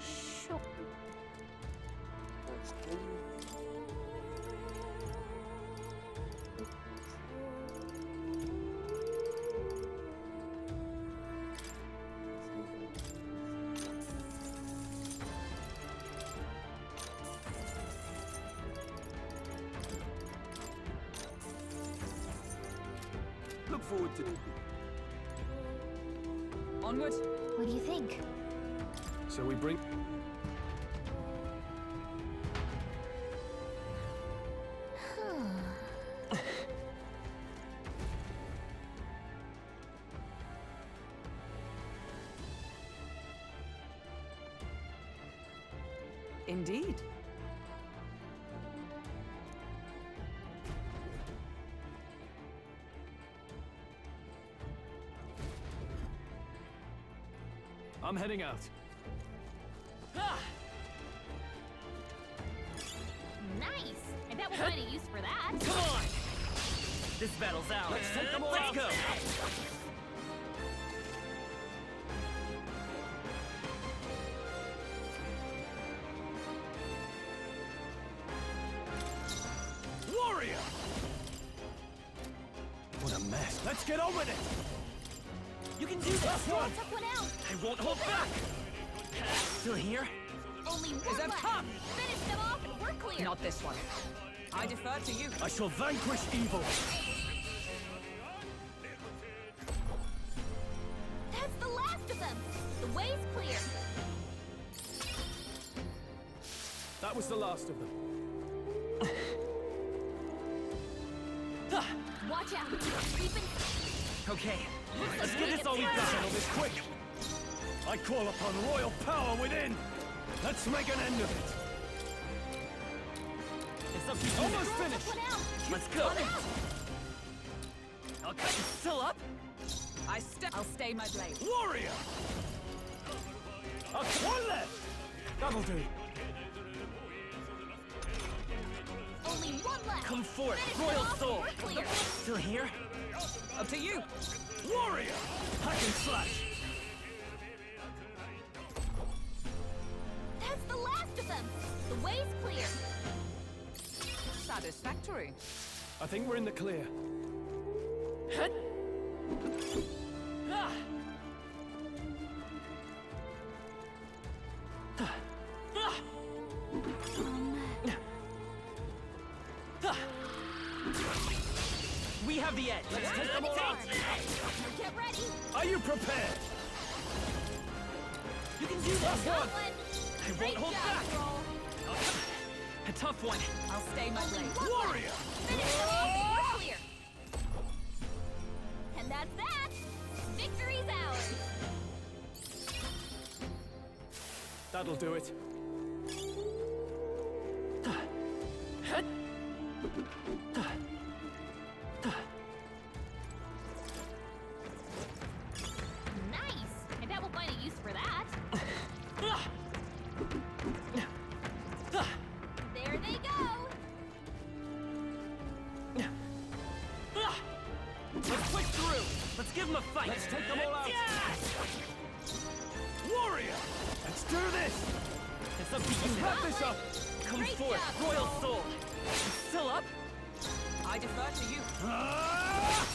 Sure. Look forward to it. Onward. What do you think? So we bring... Indeed. I'm heading out. Nice! I bet we'll find a use for that. Come on! This battle's ours. Let's take them all Let's out. go! Warrior! What a mess. Let's get on with it! You can do this! One. Took one out. I won't hold back! Still here? Only one Is that left. come? Finish them off and we're clear. Not this one. I defer to you. I shall vanquish evil. That's the last of them. The way's clear. That was the last of them. Watch out. We've been... Okay, let's like get we this all we've can got. Settle this quick. I call upon royal power within. Let's make an end of it. It's up to you. Almost Took finished. one out. Let's go! One out. I'll cut you still up? I'll stay my blade. Warrior! One left. That'll do. Only one left. Come forth, Finish them royal off and soul! we're clear. Still here? Up to you. Warrior! Hack and slash. That's the last of them. The way's clear. Satisfactory. I think we're in the clear. We have the edge. Let's take them all out. Get ready. Are you prepared? You can do this. Got One. one. I won't Great hold job, back. Troll. A tough one. I'll stay my Only blade. one Warrior! left. Finish them off and we're clear. And that's that. Victory's ours. That'll do it. Nice. I bet we'll find a use for that. There they go. Let's push through. Let's give them a fight. Let's take them all out. Yeah! Warrior! Let's do this! It's up to you. Wrap this up! Come Great forth, job, royal Troll. soul. You still up? I defer to you. Ah!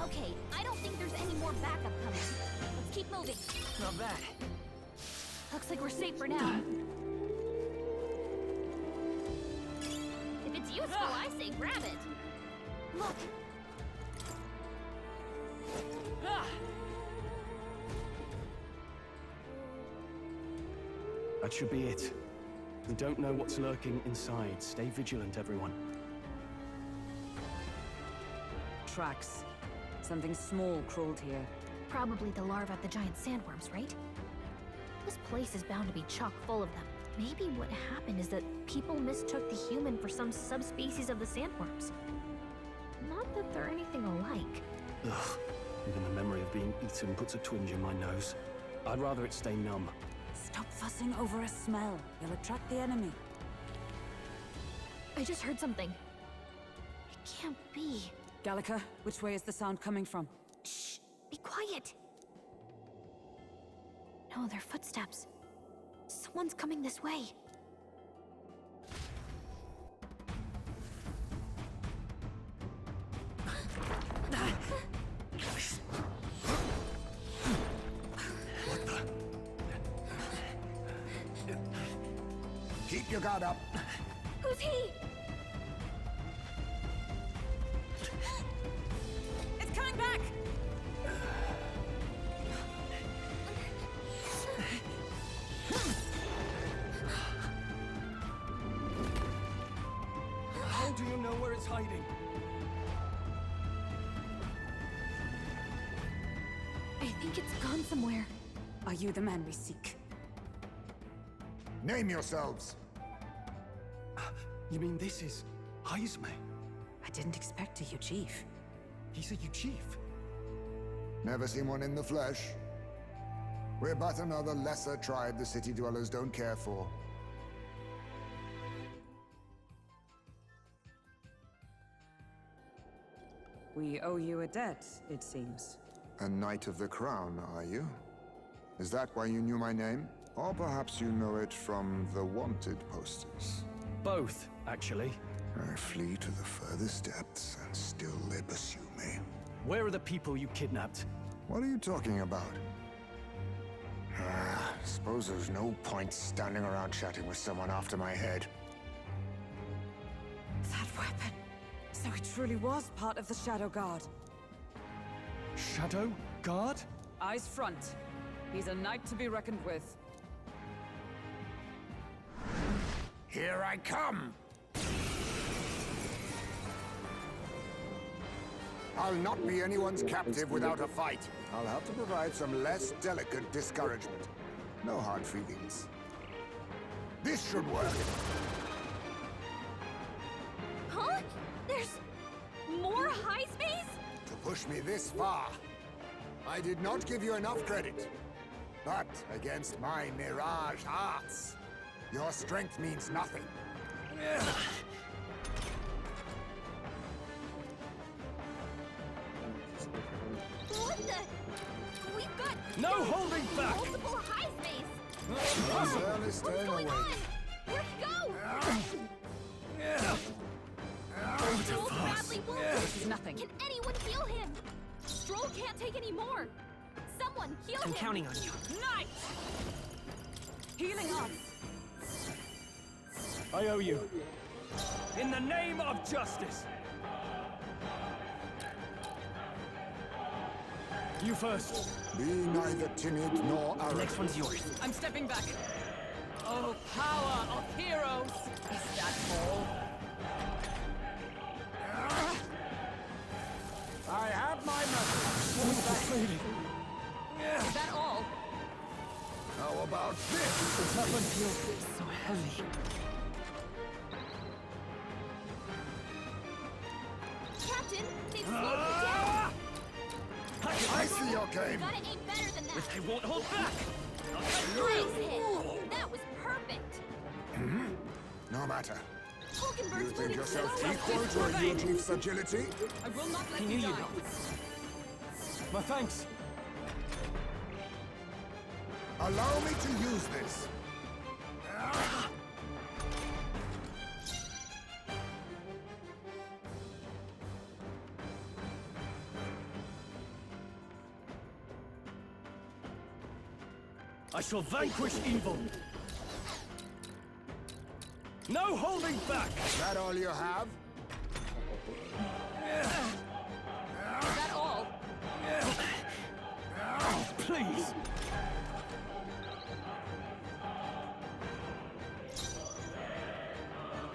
Okay, I don't think there's any more backup coming. Let's keep moving. Not bad. Looks like we're safe for now. If it's useful, I say grab it. Look, Ah! That should be it. We don't know what's lurking inside. Stay vigilant, everyone. Tracks. Something small crawled here. probably the larvae of the giant sandworms, right? This place is bound to be chock full of them. Maybe what happened is that people mistook the human for some subspecies of the sandworms. Not that they're anything alike. Ugh. Even the memory of being eaten puts a twinge in my nose. I'd rather it stay numb. Stop fussing over a smell. You'll attract the enemy. I just heard something. It can't be. Gallica, which way is the sound coming from? Shh! Be quiet! No, they're footsteps. Someone's coming this way. Keep your guard up. Who's he? It's coming back! How do you know where it's hiding? I think it's gone somewhere. Are you the man we seek? Name yourselves. You mean this is Heisme? I didn't expect you, Chief. He's a chief. Never seen one in the flesh. We're but another lesser tribe the city dwellers don't care for. We owe you a debt, it seems. A Knight of the Crown, are you? Is that why you knew my name? Or perhaps you know it from the wanted posters? Both, actually. I flee to the furthest depths, and still they pursue me. Where are the people you kidnapped? What are you talking about? Suppose there's no point standing around chatting with someone after my head. That weapon! So he truly was part of the Shadow Guard. Shadow Guard? Eyes front. He's a knight to be reckoned with. Here I come! I'll not be anyone's captive without a fight. I'll have to provide some less delicate discouragement. No hard feelings. This should work. Huh? There's more high space? To push me this far, I did not give you enough credit. But against my mirage arts, your strength means nothing. What the? We've got No holding back! multiple high space. Cell is What's staying going awake. on? Where'd he go? Stroll's badly wounded. This is nothing. Can anyone heal him? Stroll can't take any more. Someone heal him. I'm counting on you. Knight! Healing us! I owe you. In the name of justice! You first. Be neither timid nor The next arrogant. one's yours. I'm stepping back. Oh, power of heroes! Is that all? I have my message. Is that all? How about this? This happened. Feels so heavy. Captain, they've slowed me down. I see your game. Gotta aim better than that. I won't hold back! Nice hit. That was perfect. No matter. You Hulkenberg's think moving yourself slower. equal to a huge chief's agility? I will not let I you knew die. you'd know. My thanks. Allow me to use this. I shall vanquish evil. No holding back! That all you have? Is that all? Please!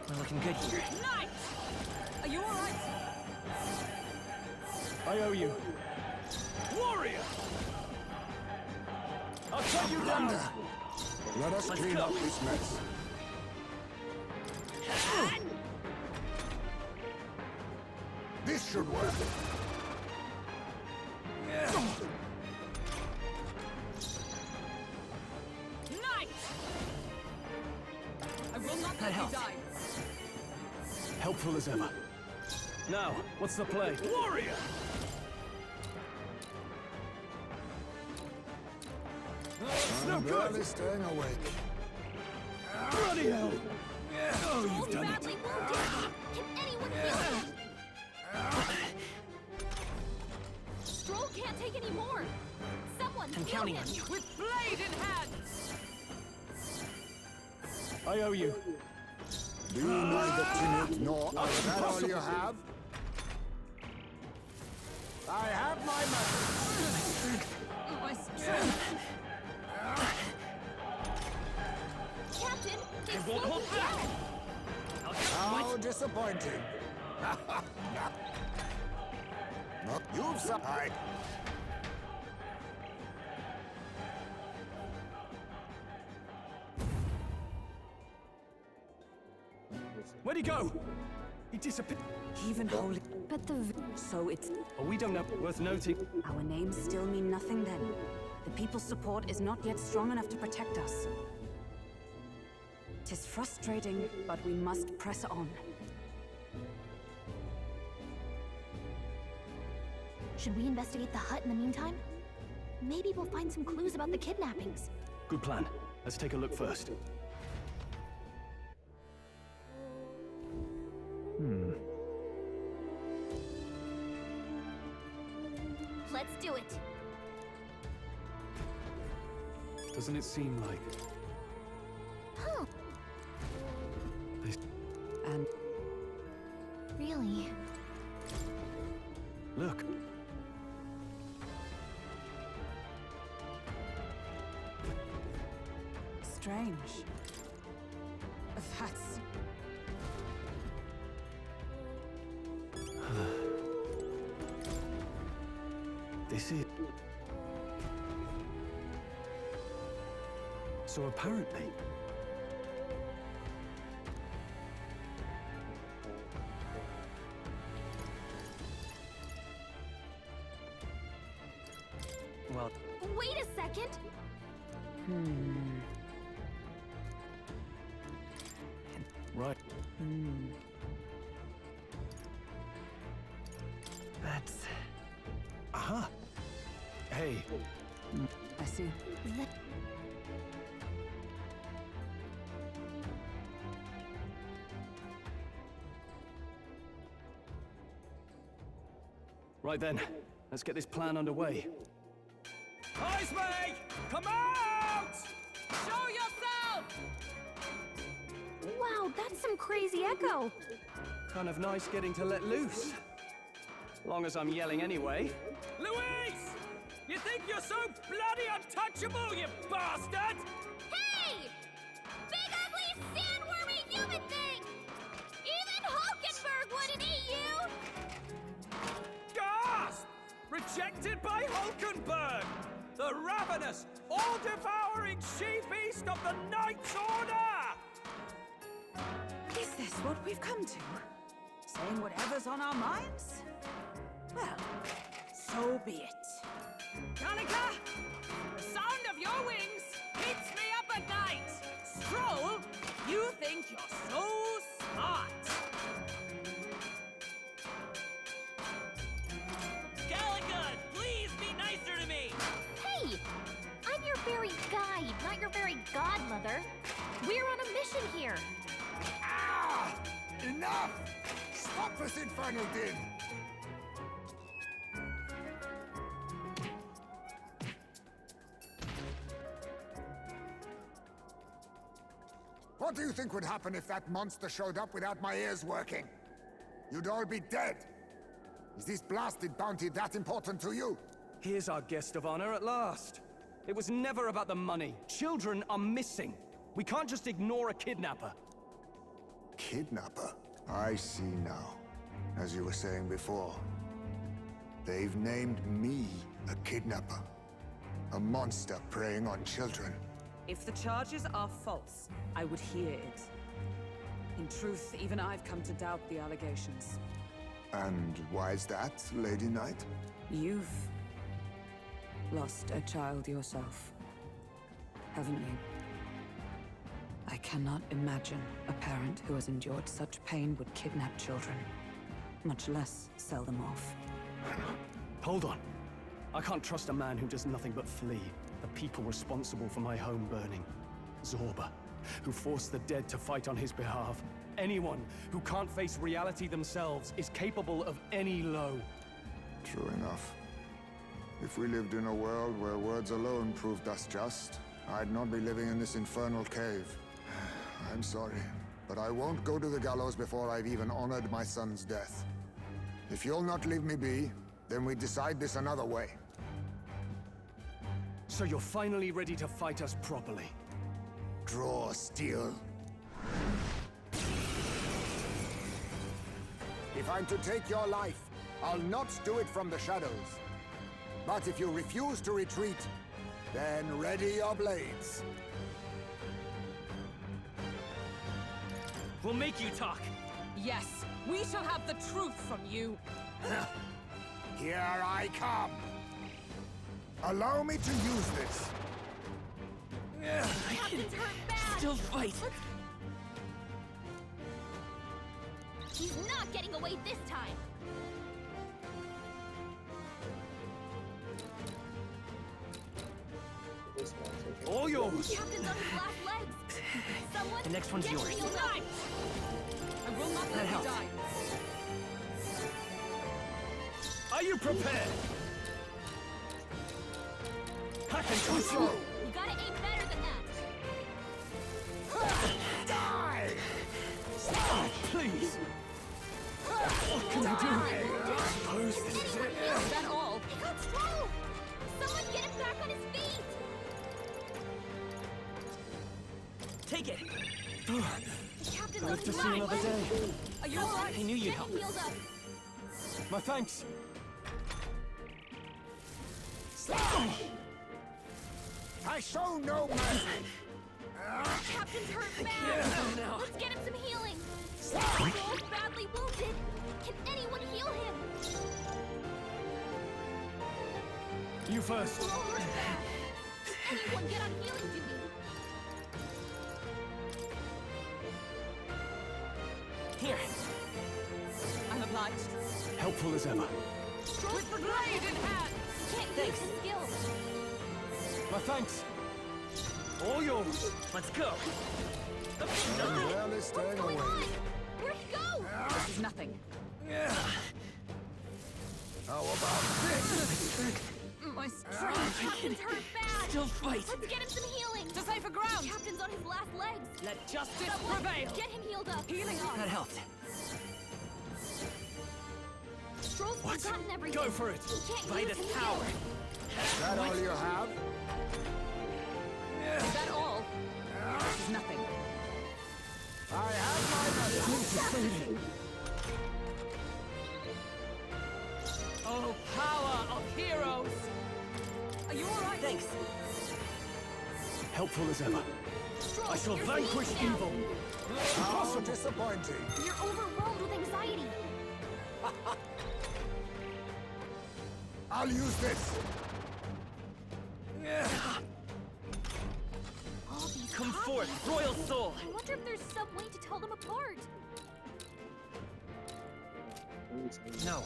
We're looking good here. Knight! Are you alright? I owe you. Warrior! I'll cut you down! Thunder! Let us Let's clean go. up this mess. This should work. Knight! I will not That let you helps. die. Helpful as ever. Now, what's the play? Warrior! It's no I'm good! barely staying awake. Bloody hell! Oh, you've done it! Badly wounded. Can anyone heal him? Stroll can't take any more. Someone I'm heal counting him. on you. With blade in hand! I owe you. Do you neither timid nor is that all you have? I have my methods. My strength! Captain, they won't slowed hold him back. down. How disappointing. Look, you've supplied. Where'd he go? He disappeared. Even holy. But So it's. Oh, we don't know. Worth noting. Our names still mean nothing then. The people's support is not yet strong enough to protect us. Tis frustrating, but we must press on. should we investigate the hut in the meantime? Maybe we'll find some clues about the kidnappings. Good plan. Let's take a look first. Let's do it. Doesn't it seem like... Huh. This... And Really? Look. strange. That's... This is... So apparently... Well, Wait a second! right. That's... Aha! Hey, I see. The right then. Let's get this plan underway. Eyes me! Come out! Show yourself! Wow, that's some crazy echo. Kind of nice getting to let loose. Long as I'm yelling anyway. Louise! You think you're so bloody untouchable, you bastard? Hey! Big ugly sandwormy human thing! Even Hulkenberg wouldn't eat you! Gasp! Rejected by Hulkenberg! The ravenous, all-devouring she-beast of the Knight's Order! Is this what we've come to? Saying whatever's on our minds? Well, so be it. Kanika! The sound of your wings keeps me up at night! Stroll, you think you're so smart! Gallagher, please be nicer to me! Hey! I'm your very guide, not your very godmother. We're on a mission here. Ah! Enough! Stop this infernal din! What do you think would happen if that monster showed up without my ears working? You'd all be dead. Is this blasted bounty that important to you? Here's our guest of honor at last. It was never about the money. Children are missing. We can't just ignore a kidnapper. Kidnapper? I see now. As you were saying before, they've named me a kidnapper. A monster preying on children. If the charges are false, I would hear it. In truth, even I've come to doubt the allegations. And why is that, Lady Knight? You've lost a child yourself, haven't you? I cannot imagine a parent who has endured such pain would kidnap children, much less sell them off. Hold on. I can't trust a man who does nothing but flee. The people responsible for my home burning. Zorba, who forced the dead to fight on his behalf. Anyone who can't face reality themselves is capable of any low. True enough. If we lived in a world where words alone proved us just, I'd not be living in this infernal cave. I'm sorry, but I won't go to the gallows before I've even honored my son's death. If you'll not leave me be, then we decide this another way. So you're finally ready to fight us properly. Draw steel. If I'm to take your life, I'll not do it from the shadows. But if you refuse to retreat, then ready your blades. We'll make you talk. Yes, we shall have the truth from you. Here I come. Allow me to use this. Captain's hurt bad! Still fight. He's not getting away this time! All yours! Captain's on his last legs! Someone The next one's get yours. healed up. Nice! I will not That let you helps. die. Are you prepared? I can touch you! You gotta aim better than that! Die! Please! What can I do? I suppose this is it. Is that all? He got Stroll! Someone get him back on his feet! Take it. The captain's I on live to his see last another legs. day. Are you alright? I knew you'd Get help. him healed up! My thanks. I show no mercy. Captain's hurt bad! Oh no. Let's get him some healing! Stroll's badly wounded! Can anyone heal him? You first. Stroll hurt bad! Anyone get on healing duty? Here. I'm obliged. Helpful as ever. Stroll's With the blade in hand! can't Thanks. use his skills! My thanks. All yours. Let's go. I'm barely staying What's going away. on? Where'd he go? This is nothing. How about this? My strength. Captain's hurt bad! Still fight. Let's get him some healing! To safer ground! Captain's on his last legs! Let justice Someone prevail! get him healed up! Healing That arm! helped. Stroll's What? forgotten everything! Go for it. He can't By use the his power. skills. Is that all you have? Is that all? This is nothing. I have my medicine. Oh, power of heroes! Are you alright? Thanks. Helpful as ever. Stroll, I shall you're vanquish weak now. evil. How disappointing. You're overwhelmed with anxiety. I'll use this. All these Come copies. forth, royal soul. I wonder if there's some way to tell them apart. No.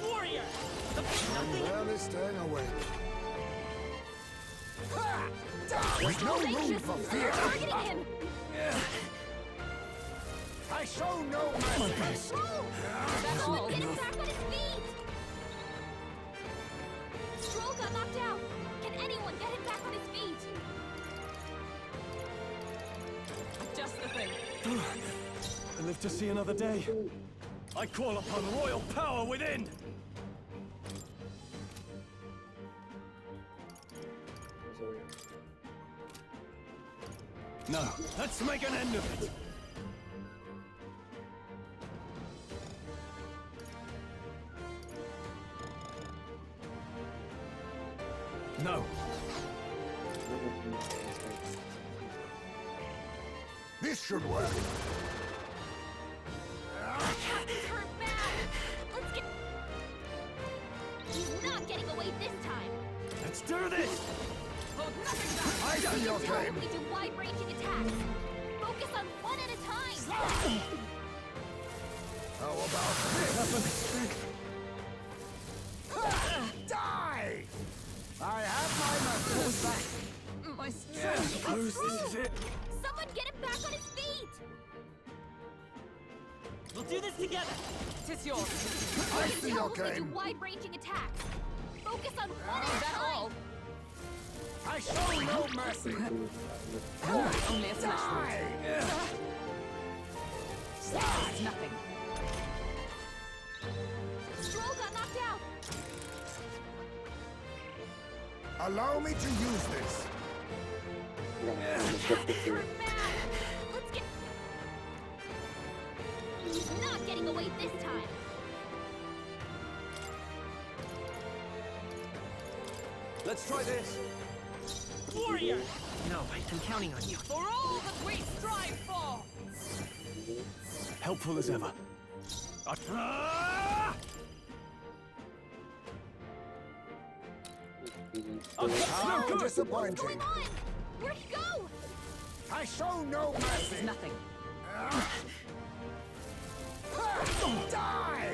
Warrior. I'm barely staying awake. There's no Stroll's room anxious. for They're fear. targeting him. I show no mercy. Stroll! That's all. Get him back on his feet! Stroll got knocked out. Can anyone get him back on his feet? Just the thing. I live to see another day. I call upon royal power within. No, let's make an end of it. No. This should work. Captain's hurt bad. Let's get... He's not getting away this time. Let's do this. Hold nothing back! I see your Tell him game. we do wide-ranging attacks. Focus on one at a time! How about this? Die! I have my methods. My strength! This is it. Someone get him back on his feet! We'll do this together. Tis yours. I see your Tell him to do game. wide-ranging attacks. Focus on one at Is a that time! all? I show no mercy. Only a flesh wound. Die! It's nothing. Stroll got knocked out! Allow me to use this. You're mad! Let's get... He's not getting away this time! Let's try this. Warrior! No, I'm counting on you. For all that we strive for! Helpful as ever. How What's disappointing. going on? Where'd he go? I show no mercy. It's nothing. Die!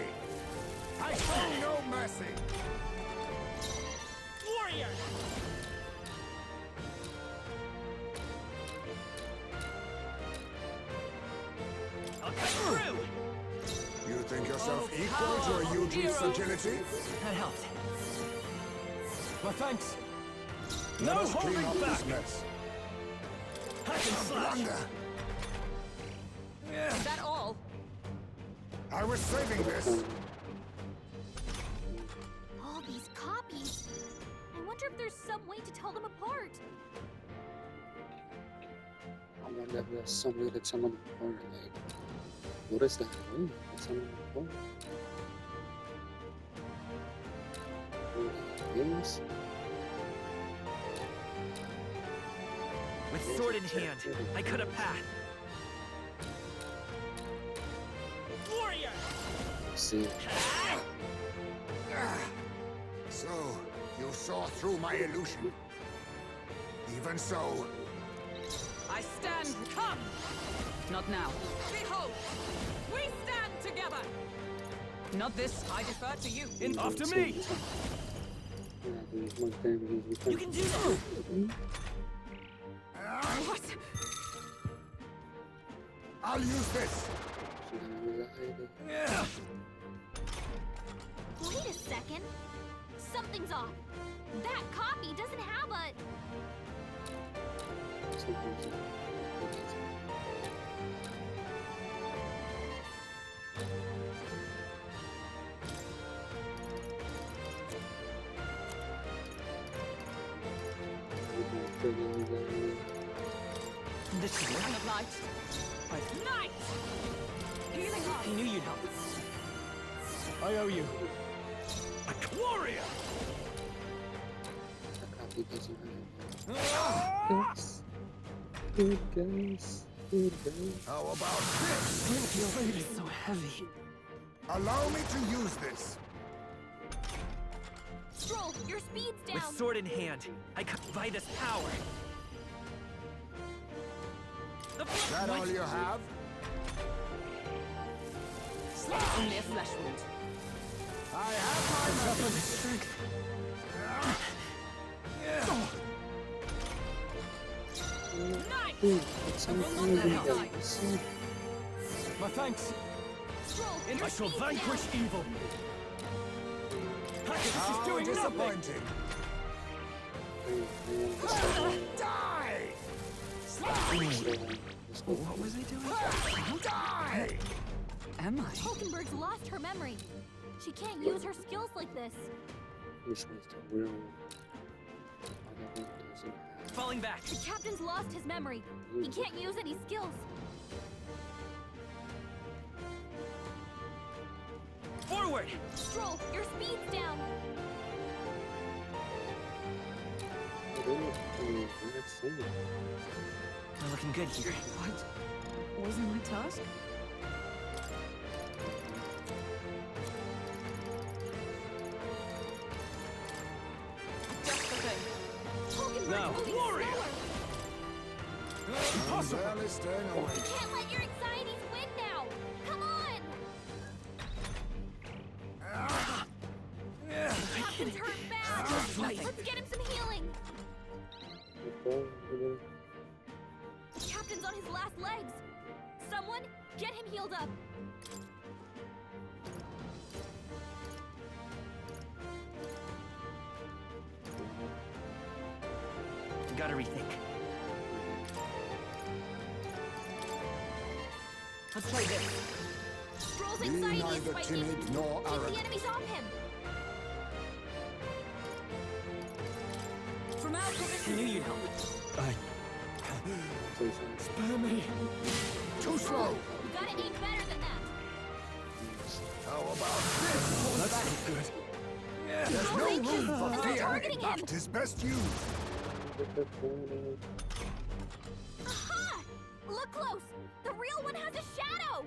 I show no mercy. Warrior! I'll cut through! You think yourself equal to a Eugene's agility? That helped. My thanks. Let No us clean holding up back. this mess. Hack and slash! Blunder. Is that all? I was saving this. All these copies. I wonder if there's some way to tell them apart. I wonder if there's some way that someone or like what is that way that someone or games With sword in hand, I cut a path. Warrior! see So, you saw through my illusion. Even so, I stand. Come! Not now. Behold! We stand together! Not this. I defer to you. After me. You can do this! What? I'll use this. Wait a second. Something's off. That copy doesn't have a... This should work. Hand of light. Night! Healing I heart. knew you'd help. I owe you. Warrior! copy doesn't have good guys. How about this? Your blade is so heavy. Allow me to use this. Stroll, your speed's down. With sword in hand, I cut Vitus' power. That all you have? Only a flesh wound. I have my methods. Strength. Night! My thanks. Stroll, your I shall speed's vanquish down. evil. This is How doing nothing. disappointing. Die! What was I doing? Die! Am I? Hulkenberg's lost her memory. She can't use her skills like this. Which one's the real one? Other one doesn't have. Falling back. The captain's lost his memory. He can't use any skills. Forward! Stroll, your speed's down. We're looking good here. What? Wasn't my task? Just the thing. Hulkenberg's Now, moving warrior! slower. I'm barely staying awake. You can't let your anxieties win now! Come on! Captain's hurt bad! Let's get him some healing! Captain's on his last legs! Someone, get him healed up! Gotta rethink. Let's try this. Stroll's Be anxiety is neither spiking. timid nor Keep the arrogant. enemies off him! From our provision. I knew you'd help. Spare me! Too slow! You gotta aim better than that! How about this? That's not good. There's no room for They're fear. targeting him. It is best used. Aha! Look close! The real one has a shadow!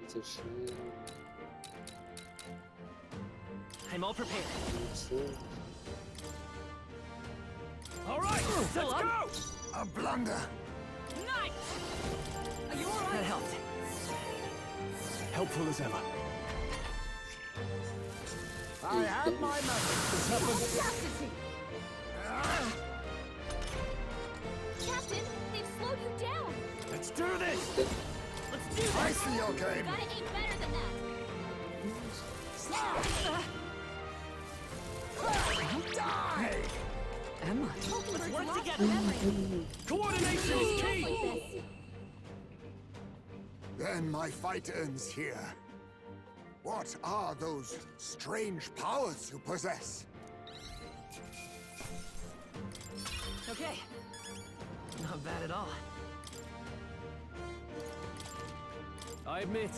It's a shame. I'm all prepared. All right, let's go! A blunder. Nice! Are you That alright? helped. Helpful as ever. I have my methods. Captain, they've slowed you down! Let's do this! Let's do I this! see your You game. gotta aim better than that! Die! Am I? Let's work together. Coordination is key! Then my fight ends here. What are those strange powers you possess? Okay. Not bad at all. I admit,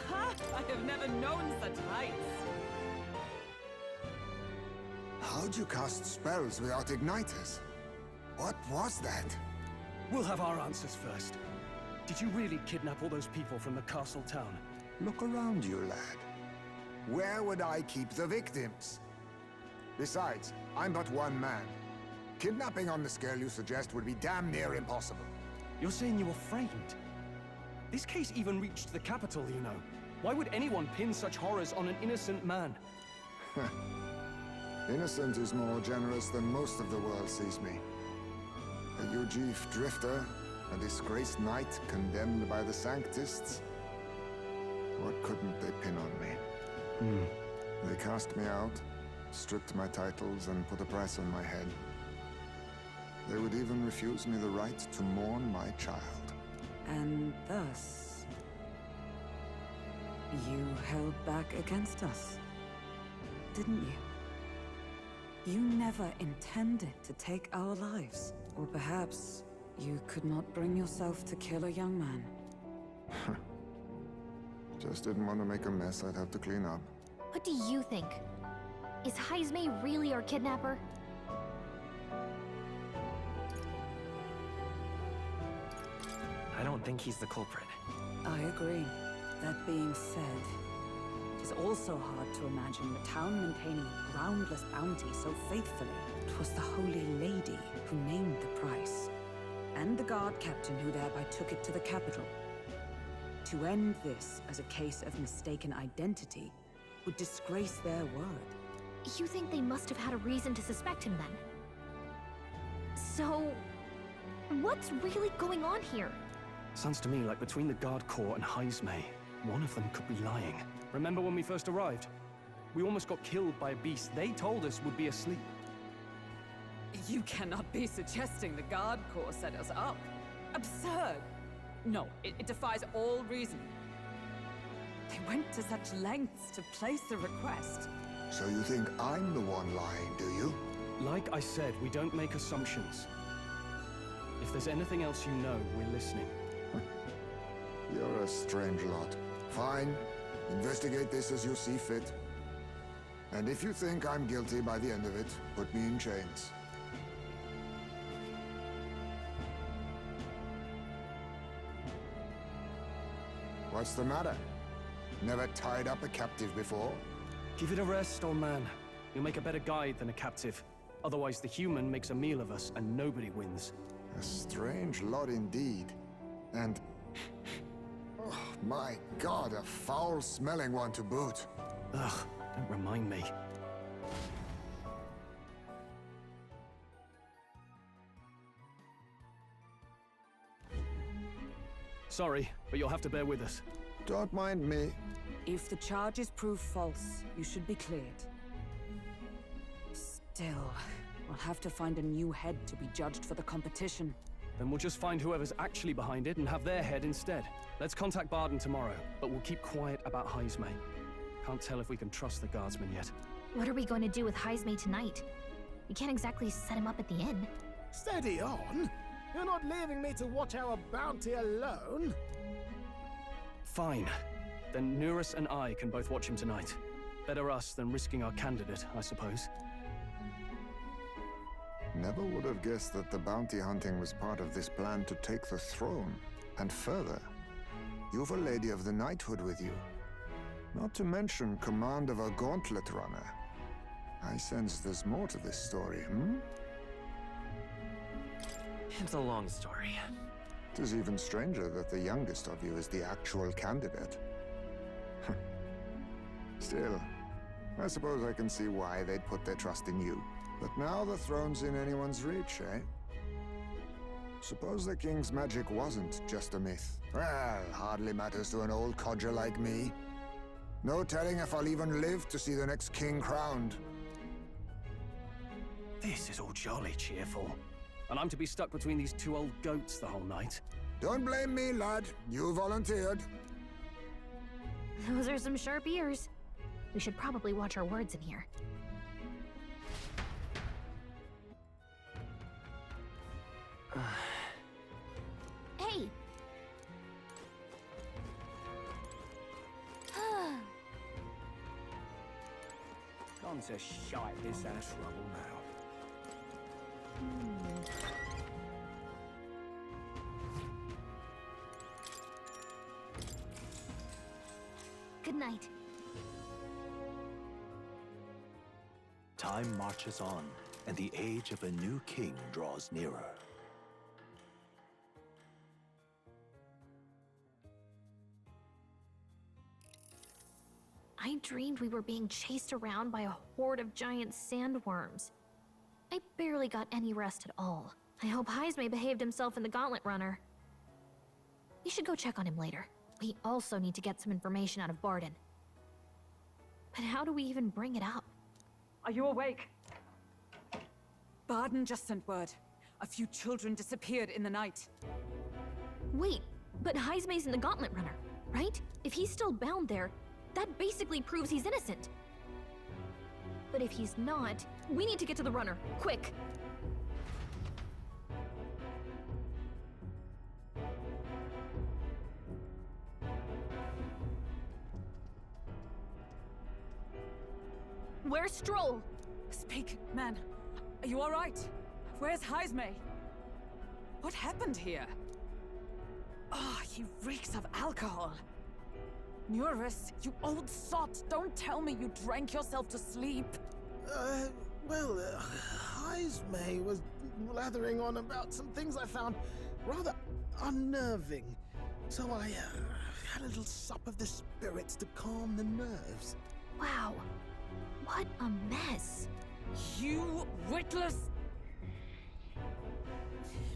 Ha! I have never known such heights. How'd you cast spells without igniters? What was that? we'll have our answers first. Did you really kidnap all those people from the castle town? Look around you, lad. Where would I keep the victims? Besides, I'm but one man. Kidnapping on the scale you suggest would be damn near impossible. You're saying you were framed? This case even reached the capital, you know. Why would anyone pin such horrors on an innocent man? Innocent is more generous than most of the world sees me. A Ujif drifter, a disgraced knight condemned by the Sanctists. What couldn't they pin on me? They cast me out, stripped my titles, and put a price on my head. They would even refuse me the right to mourn my child. And thus, you held back against us, didn't you? You never intended to take our lives. Or perhaps you could not bring yourself to kill a young man. Just didn't want to make a mess I'd have to clean up. What do you think? Is Heismay really our kidnapper? I don't think he's the culprit. I agree. That being said, it is also hard to imagine the town maintaining a groundless bounty so faithfully. It was the Holy Lady who named the price, and the guard captain who thereby took it to the capital. To end this as a case of mistaken identity would disgrace their word. You think they must have had a reason to suspect him then? So, what's really going on here? Sounds to me like between the Guard Corps and Heismay, one of them could be lying. Remember when we first arrived? We almost got killed by a beast they told us would be asleep. You cannot be suggesting the Guard Corps set us up. Absurd! No, it defies all reason. They went to such lengths to place the request. So you think I'm the one lying, do you? Like I said, we don't make assumptions. If there's anything else you know, we're listening. You're a strange lot. Fine. Investigate this as you see fit. And if you think I'm guilty by the end of it, put me in chains. What's the matter? Never tied up a captive before? Give it a rest, old man. You'll make a better guide than a captive. Otherwise, the human makes a meal of us and nobody wins. A strange lot indeed. And... oh, my god, a foul-smelling one to boot. Ugh, don't remind me. Sorry, but you'll have to bear with us. Don't mind me. If the charges prove false, you should be cleared. Still, we'll have to find a new head to be judged for the competition. Then we'll just find whoever's actually behind it and have their head instead. Let's contact Barden tomorrow, but we'll keep quiet about Heisme. Can't tell if we can trust the guardsman yet. What are we going to do with Heisme tonight? We can't exactly set him up at the inn. Steady on! You're not leaving me to watch our bounty alone! Fine. Then Nurus and I can both watch him tonight. Better us than risking our candidate, I suppose. Never would have guessed that the bounty hunting was part of this plan to take the throne. And further, you've a Lady of the Knighthood with you. Not to mention command of a gauntlet runner. I sense there's more to this story, hmm? It's a long story. It is even stranger that the youngest of you is the actual candidate. Still, I suppose I can see why they'd put their trust in you. But now the throne's in anyone's reach, eh? Suppose the king's magic wasn't just a myth. Well, hardly matters to an old codger like me. No telling if I'll even live to see the next king crowned. This is all jolly cheerful. And I'm to be stuck between these two old goats the whole night. Don't blame me, lad. You volunteered. Those are some sharp ears. We should probably watch our words in here. Hey! Gone to shite, this ass trouble now. Good night. Time marches on, and the age of a new king draws nearer. I dreamed we were being chased around by a horde of giant sandworms. I barely got any rest at all. I hope Heisme behaved himself in the Gauntlet Runner. We should go check on him later. We also need to get some information out of Barden. But how do we even bring it up? Are you awake? Barden just sent word. A few children disappeared in the night. Wait, but Heisme's in the Gauntlet Runner, right? If he's still bound there, that basically proves he's innocent. But if he's not, we need to get to the runner, quick! Where's Stroll? Speak, man. Are you all right? Where's Heisme? What happened here? Ah, he reeks of alcohol. Nurus, you old sot, don't tell me you drank yourself to sleep. Heisme was blathering on about some things I found rather unnerving. So I had a little sup of the spirits to calm the nerves. Wow, what a mess. You witless...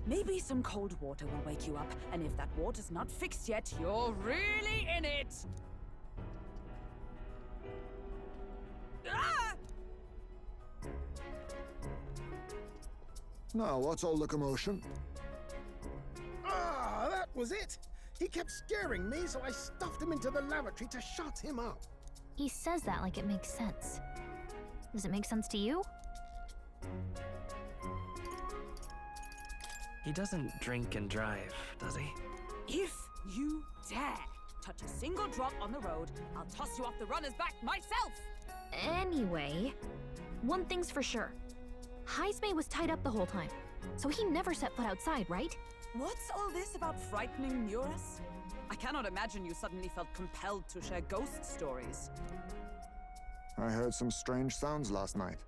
Maybe some cold water will wake you up, and if that water's not fixed yet, you're really in it! Ah! Now, what's all the commotion? Ah, that was it! He kept scaring me, so I stuffed him into the lavatory to shut him up. He says that like it makes sense. Does it make sense to you? He doesn't drink and drive, does he? If you dare touch a single drop on the road, I'll toss you off the runner's back myself! Anyway, one thing's for sure. Heisme was tied up the whole time, so he never set foot outside, right? What's all this about frightening Nurus? I cannot imagine you suddenly felt compelled to share ghost stories. I heard some strange sounds last night.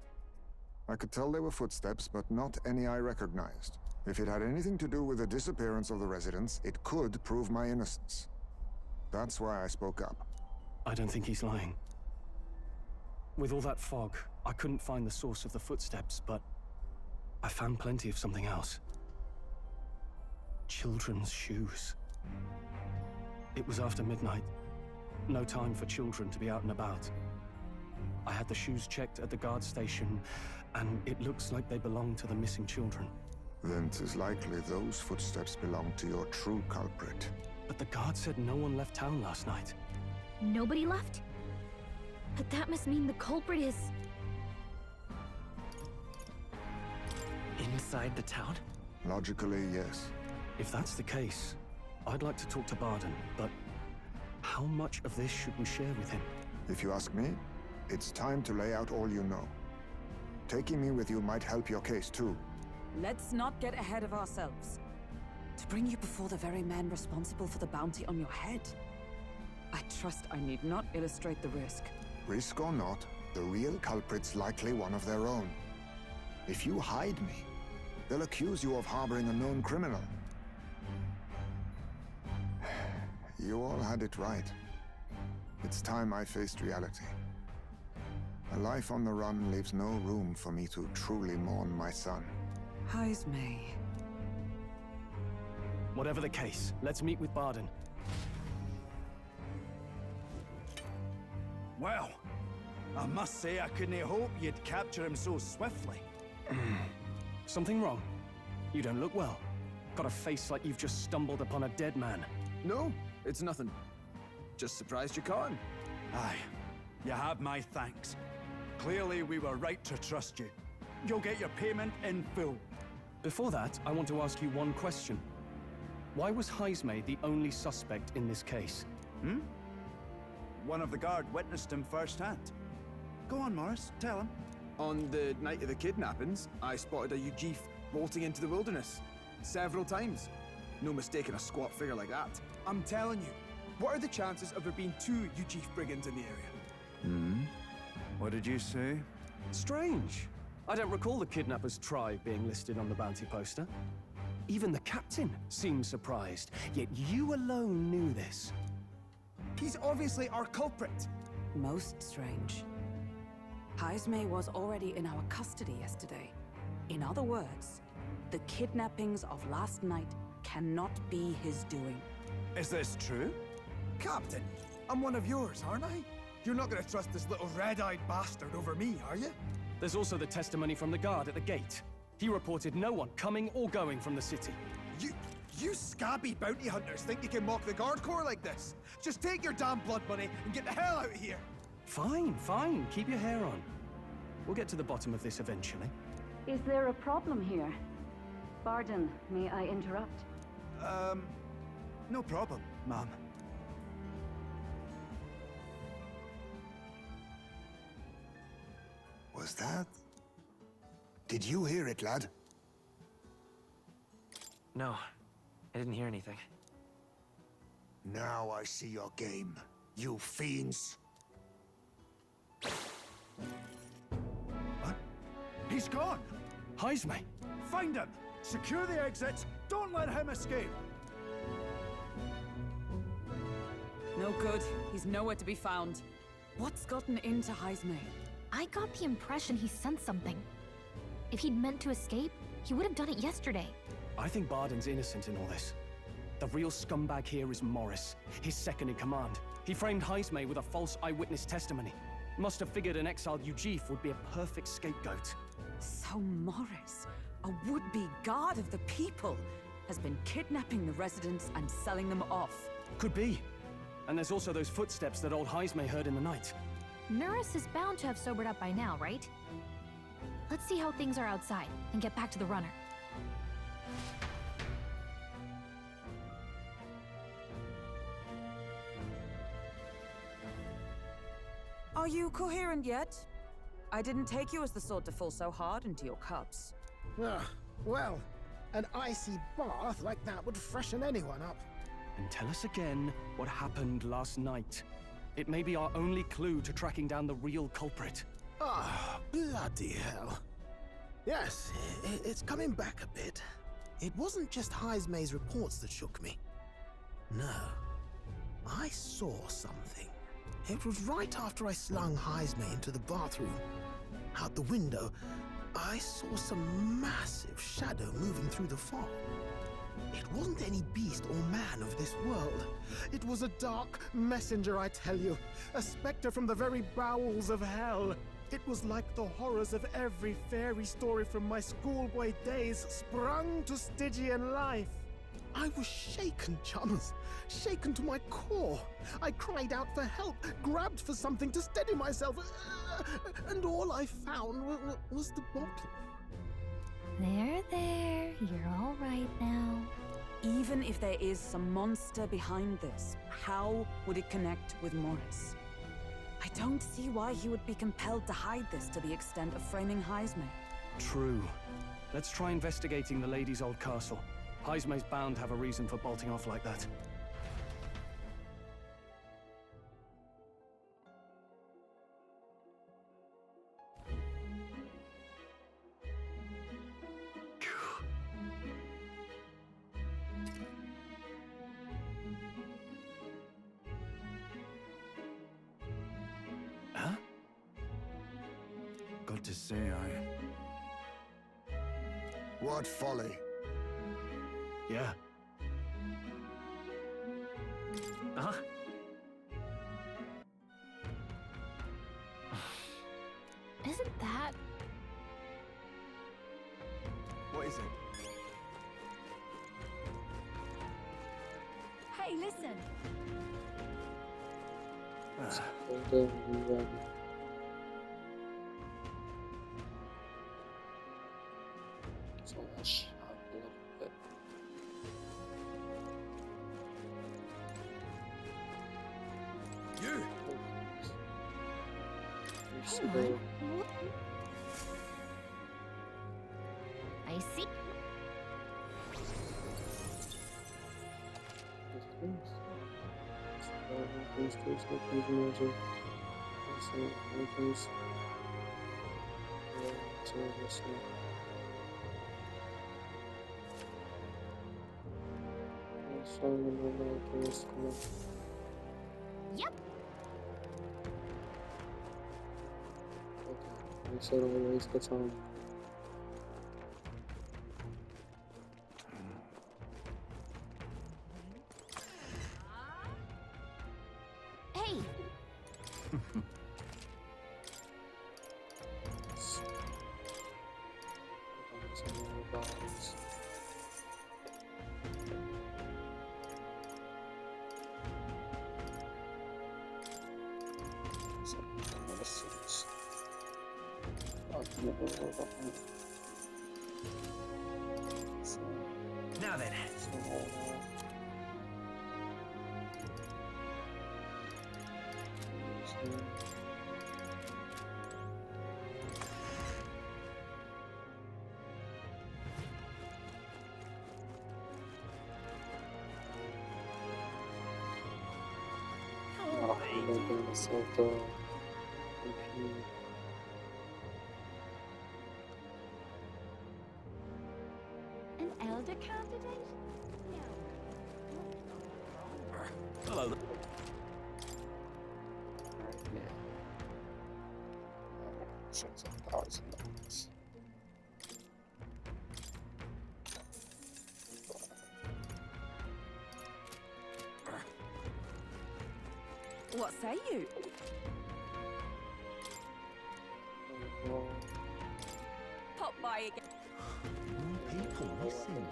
I could tell they were footsteps, but not any I recognized. If it had anything to do with the disappearance of the residents, it could prove my innocence. That's why I spoke up. I don't think he's lying. With all that fog, I couldn't find the source of the footsteps, but I found plenty of something else. Children's shoes. It was after midnight. No time for children to be out and about. I had the shoes checked at the guard station, and it looks like they belong to the missing children. Then 'tis likely those footsteps belong to your true culprit. But the guard said no one left town last night. Nobody left? But that must mean the culprit is... Inside the town? Logically, yes. If that's the case, I'd like to talk to Barden, but how much of this should we share with him? If you ask me, it's time to lay out all you know. Taking me with you might help your case too. Let's not get ahead of ourselves. To bring you before the very man responsible for the bounty on your head. I trust I need not illustrate the risk. Risk or not, the real culprit's likely one of their own. If you hide me, they'll accuse you of harboring a known criminal. You all had it right. It's time I faced reality. A life on the run leaves no room for me to truly mourn my son. Heismay. Whatever the case, let's meet with Barden. Well, I must say I couldn't hope you'd capture him so swiftly. Something wrong? You don't look well. Got a face like you've just stumbled upon a dead man. No, it's nothing. Just surprised you caught him. Aye, you have my thanks. Clearly we were right to trust you. You'll get your payment in full. Before that, I want to ask you one question. Why was Heismay the only suspect in this case? One of the guard witnessed him firsthand. Go on, Morris, tell him. On the night of the kidnappings, I spotted a Ujif bolting into the wilderness. Several times. No mistaking a squat figure like that. I'm telling you, what are the chances of there being 2 Ujif brigands in the area? What did you say? Strange. I don't recall the kidnappers' tribe being listed on the bounty poster. Even the captain seemed surprised, yet you alone knew this. He's obviously our culprit. Most strange. Heismay was already in our custody yesterday. In other words, the kidnappings of last night cannot be his doing. Is this true? Captain, I'm one of yours, aren't I? You're not gonna trust this little red-eyed bastard over me, are you? There's also the testimony from the guard at the gate. He reported no one coming or going from the city. You scabby bounty hunters think you can mock the Guard Corps like this? Just take your damn blood money and get the hell out of here! Fine, fine. Keep your hair on. We'll get to the bottom of this eventually. Is there a problem here? Barden, may I interrupt? No problem, ma'am. Was that? Did you hear it, lad? No, I didn't hear anything. Now I see your game, you fiends. What? He's gone! Heismay! Find him! Secure the exits! Don't let him escape! No good. He's nowhere to be found. What's gotten into Heismay? I got the impression he sensed something. If he'd meant to escape, he would have done it yesterday. I think Barden's innocent in all this. The real scumbag here is Morris, his second in command. He framed Heismay with a false eyewitness testimony. Must have figured an exiled Ujif would be a perfect scapegoat. So Morris, a would-be guard of the people, has been kidnapping the residents and selling them off. Could be. And there's also those footsteps that old Heismay heard in the night. Nuris is bound to have sobered up by now, right? Let's see how things are outside and get back to the runner. Are you coherent yet? I didn't take you as the sort to fall so hard into your cups. Well, an icy bath like that would freshen anyone up. And tell us again what happened last night. It may be our only clue to tracking down the real culprit. Ah, bloody hell. Yes, it's coming back a bit. It wasn't just Heismay's reports that shook me. No, I saw something. It was right after I slung Heismay into the bathroom. Out the window, I saw some massive shadow moving through the fog. It wasn't any beast or man of this world. It was a dark messenger, I tell you. A specter from the very bowels of hell. It was like the horrors of every fairy story from my schoolboy days sprung to Stygian life. I was shaken, chums. Shaken to my core. I cried out for help, grabbed for something to steady myself, and all I found was the bottle. There. You're all right now. Even if there is some monster behind this, how would it connect with Morris? I don't see why he would be compelled to hide this to the extent of framing Heismay. True. Let's try investigating the lady's old castle. Heismay's bound to have a reason for bolting off like that. Huh? Got to say, What folly? Yeah. Huh? Isn't that... What is it? Hey, listen! Older reread. So I shot a little bit. you! Hang on. I see. Yep. Okay, we said always the time. Hey! Now then. An elder candidate? Hello. $6,000. What say you? Pop by again. More people missing.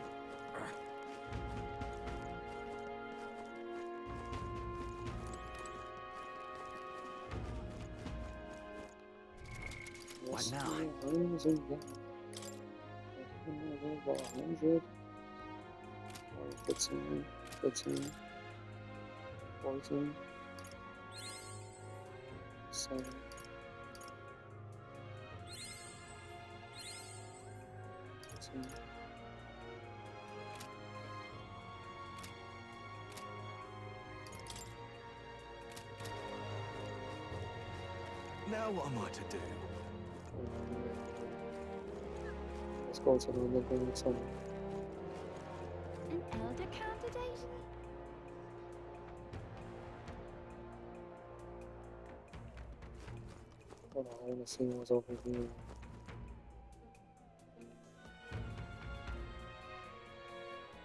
What now? 100. 15, 14, 7. Now what am I to do? Let's go to the living center. elder candidate? Hold on, I want to see what's over here.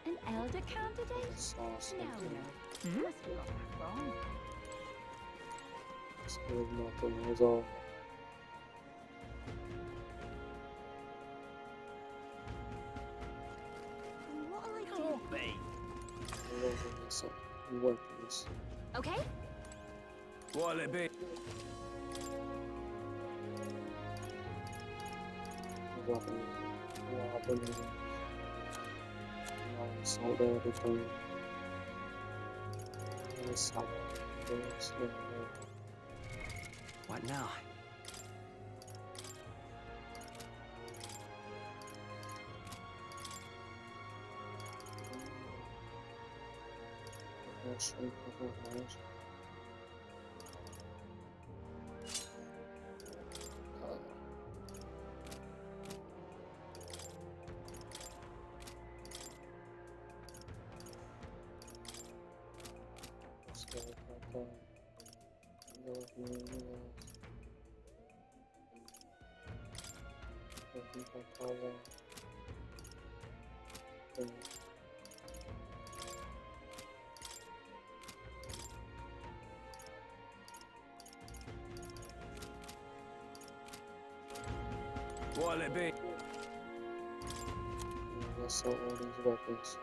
An elder candidate? Saw No, something. no. Must have got that wrong. Still nothing was all. What'll I do? Can't be. Some weapons. Okay? What'll it be? Robbing. Sold everything. And sold this. What now? What'll it be? Let's sell all these weapons.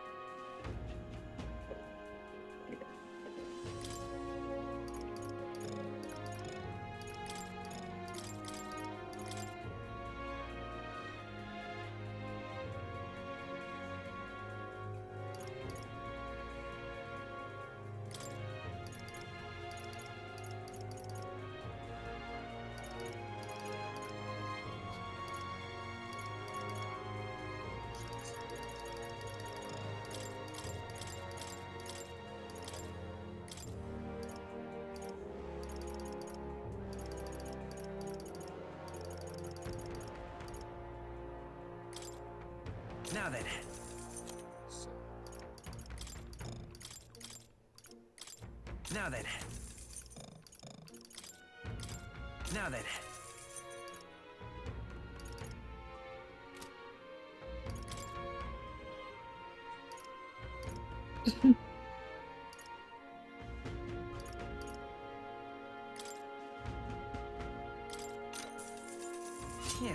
Now then. Now then. Now then. Yeah.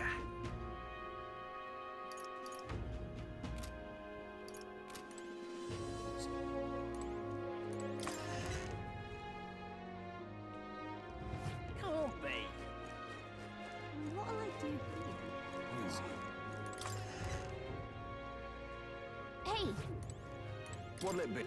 Can't be. What'll I do here? Hey! What'll it be?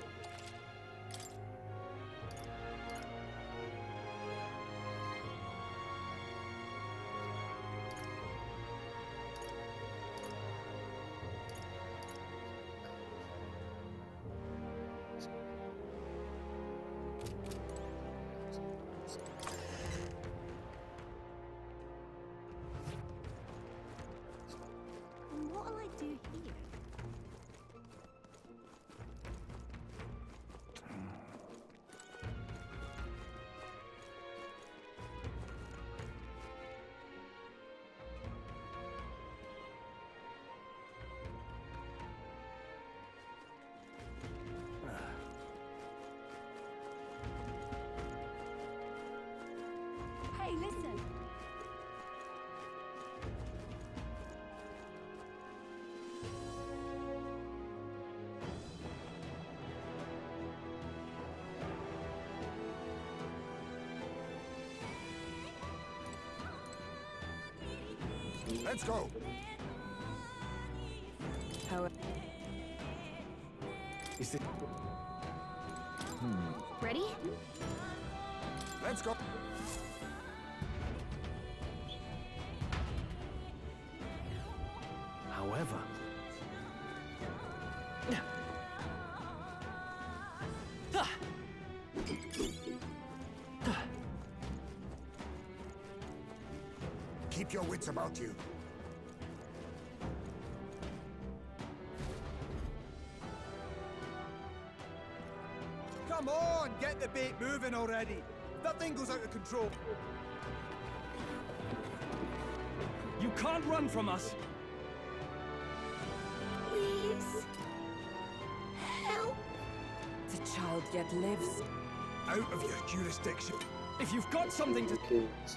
What'll I do here? Hey, listen! Let's go. However, Is it? Ready? Let's go. However, Keep your wits about you. Come on, get the bait moving already. That thing goes out of control. You can't run from us. Please. Help. The child yet lives. Out of your jurisdiction. If you've got something to... kids.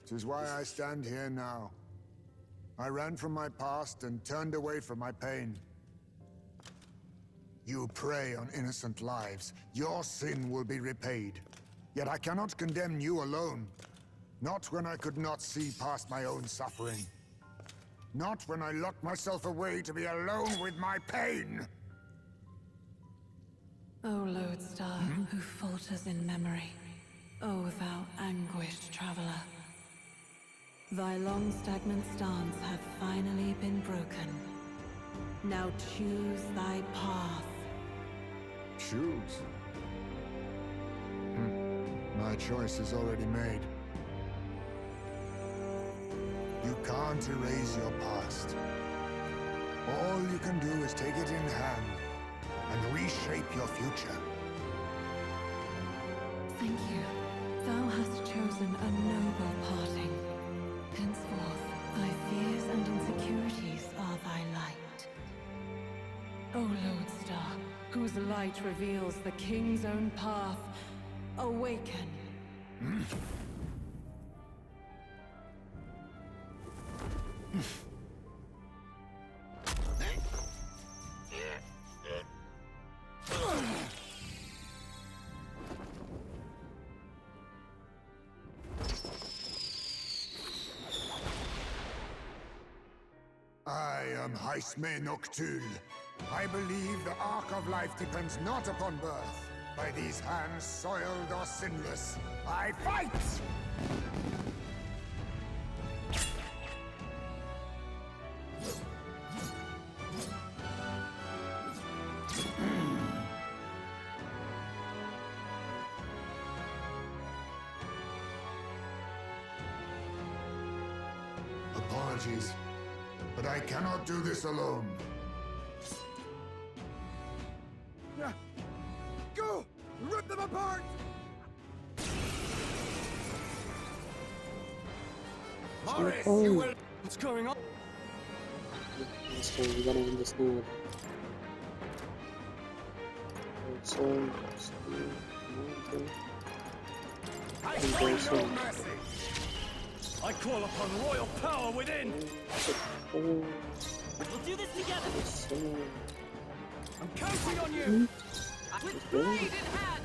Tis why I stand here now. I ran from my past and turned away from my pain. You prey on innocent lives. Your sin will be repaid. Yet I cannot condemn you alone. Not when I could not see past my own suffering. Not when I locked myself away to be alone with my pain. O lodestar, who falters in memory. O thou anguished traveler. Thy long stagnant stance hath finally been broken. Now choose thy path. Choose? My choice is already made. You can't erase your past. All you can do is take it in hand and reshape your future. Thank you. Thou hast chosen a noble parting. Henceforth, thy fears and insecurities are thy light. O lodestar, whose light reveals the king's own path, awaken. I am Haisme Noctul. I believe the arc of life depends not upon birth. By these hands, soiled or sinless, I fight! Apologies, but I cannot do this alone. Go! Rip them apart! Morris, you will... What's going on? So we gotta understand. I show no mercy. I call upon royal power within. We'll do this together. I'm counting on you. With blade in hand!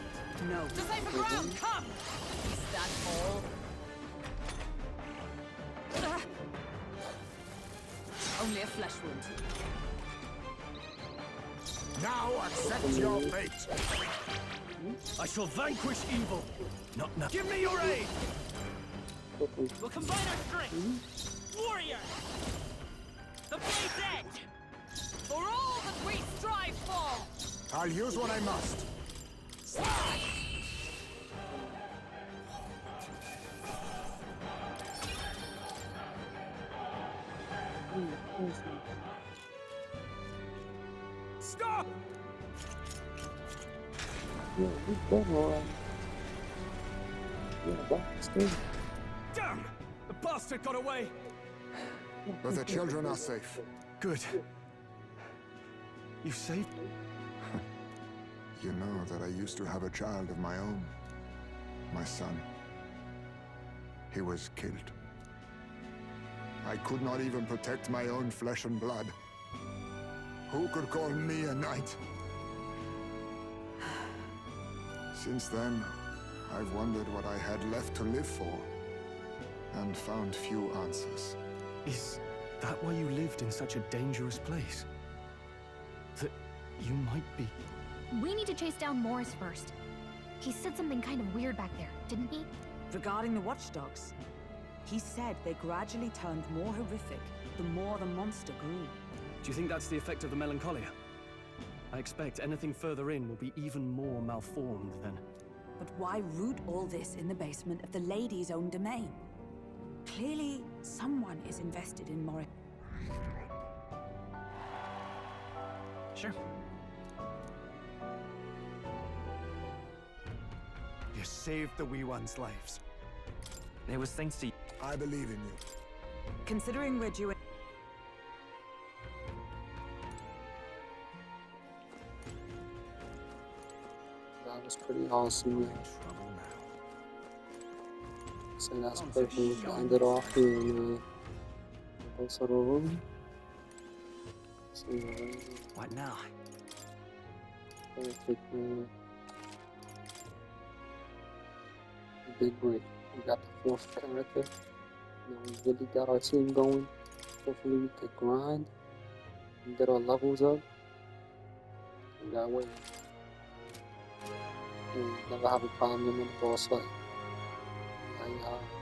No. To safer ground, come! Is that all? Only a flesh wound. Now accept your fate. I shall vanquish evil. Not now. Give me your aid. We'll combine our strength. Warrior! The blade's edge! For all that we strive for! I'll use what I must. Stop! Yeah, we got alright. Yeah, that's good. Damn! The bastard got away. But the children are safe. Good. You saved... You know that I used to have a child of my own. My son. He was killed. I could not even protect my own flesh and blood. Who could call me a knight? Since then, I've wondered what I had left to live for, and found few answers. Is that why you lived in such a dangerous place? That you might be... We need to chase down Morris first. He said something kind of weird back there, didn't he? Regarding the watchdogs, he said they gradually turned more horrific the more the monster grew. Do you think that's the effect of the melancholia? I expect anything further in will be even more malformed then. But why root all this in the basement of the lady's own domain? Clearly, someone is invested in Morris. Sure. You saved the wee ones' lives. It was thanks to you. I believe in you. Considering we're due. That was pretty awesome, man. Trouble now. So that's perfect. We can end it off here and go to the room. See What now? perfect, man. We did great. We got the 4th character. Now we really got our team going. Hopefully we could grind and get our levels up. And that way we'll never have a problem in the boss fight. Yeah, yeah.